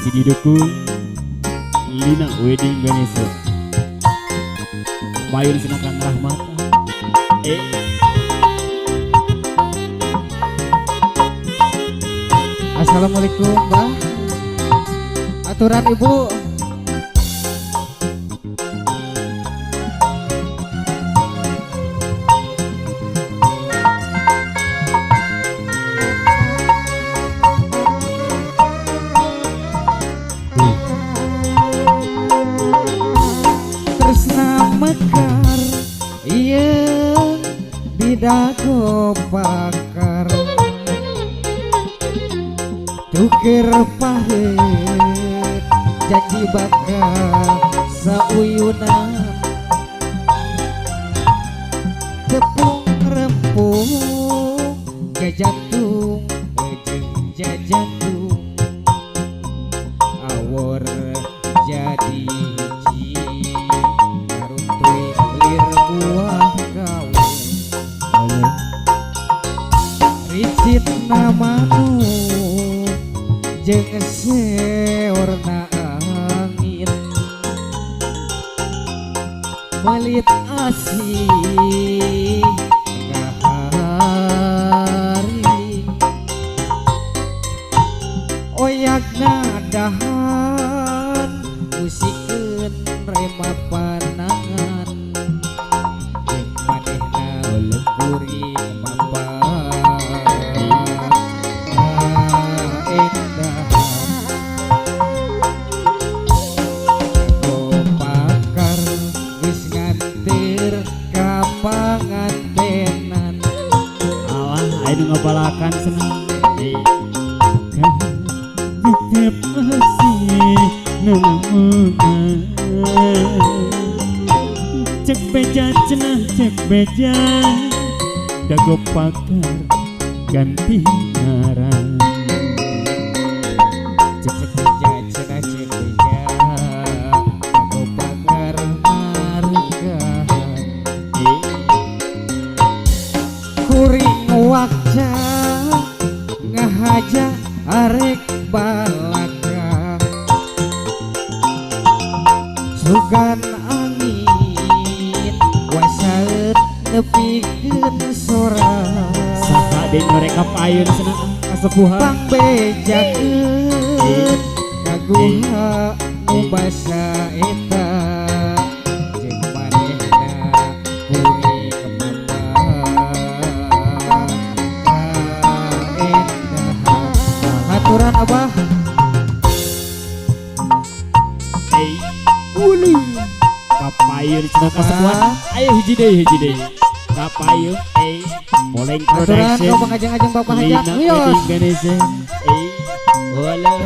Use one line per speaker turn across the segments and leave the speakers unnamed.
masih didukung Lina Wedding Ganesha Payun Senakang Rahmat
Assalamualaikum Mbah. Aturan Ibu. Tresna mekar iya di dago pakar tukir pahit janji bakal sauyunan tepung rempung jajantung jajantung awor jadi hiji karuntui lir buah kawan ricit namanu jeung seorna angin melit asih kahari oyakna dahan musikeun rema panangan jeung manehna leukuring
ngapalakan senang tetep masih nungguan cek beja cenah cek beja dago pakar ganti ngaran
cek beja cenah cek beja dago pakar margahan kuring wakca ngahaja arek balaka sugan angin wasaeut nepikeun sora
saka deui mereka payun cenah kasepuhan
pangbejakeun kaguha nu basa eta jeung manehna kuring aturan Abah
ulu kapayun cenah kasepuhan ayo hiji deui kapayun Poleng
aturan
Production
kau pengajeng-ajeng Bapak Hajat
Lina
wios
Wedding Ganesha wala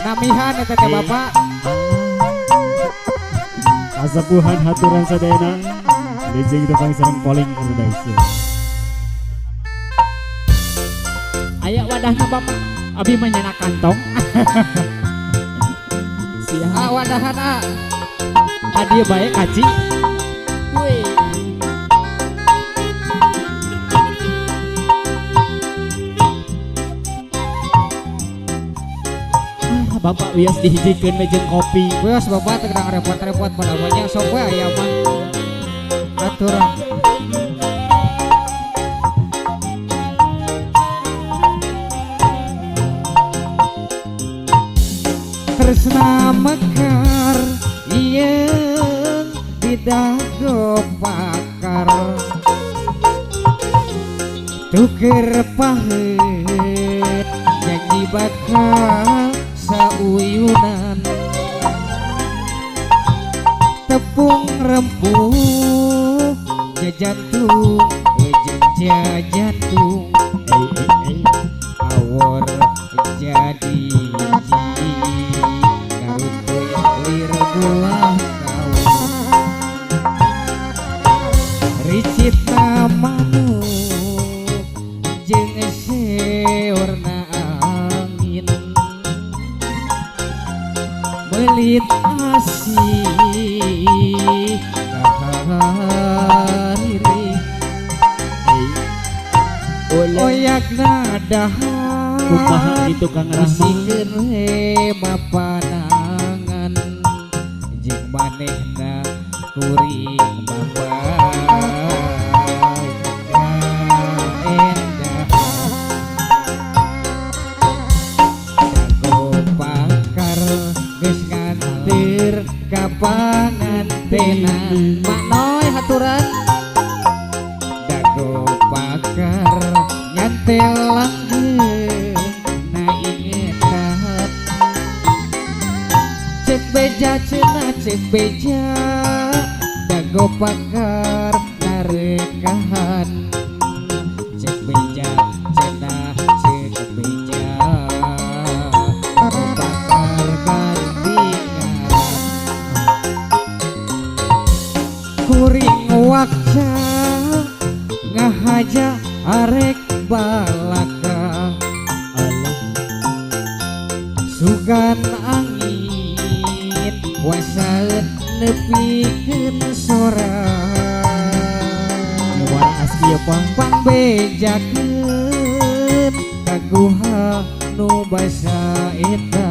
namihan eta teh Bapak
kasepuhan haturan sadayana lejeng depan sareng Poleng Production aya wadahna Bapak abi menyana kantong siapa
wadahan
hadiah baik kaci wih Bapak wios dihijikeun mejeng kopi
wios Bapak teu kadang repot-repot pada banyak sok we aya mah aturan tresna mekar ieun di dago pakar tukir pahit janji bakal sauyunan tepung rempung jajantung jajantung awor jadi buah kawan ricit namanu jeung seorna angin melit asih kahari oyak nadahan
kumaha gitu Kang Rahman
bisikeun he mapanangan jeung manehna kuring babay endah dago pakar geus ngantir ka pangantenan Mak Noy haturan dago pakar nyantel langgeng na ingetan cek beja cenah cek beja dago pakar narekahan cek beja cenah cek beja dago pakar gandingan kuring wakca ngahaja arek balaka sugan angin wasaeut nepikeun sora
Muara asli ya Pang
pangbejakeun kaguha nu basa eta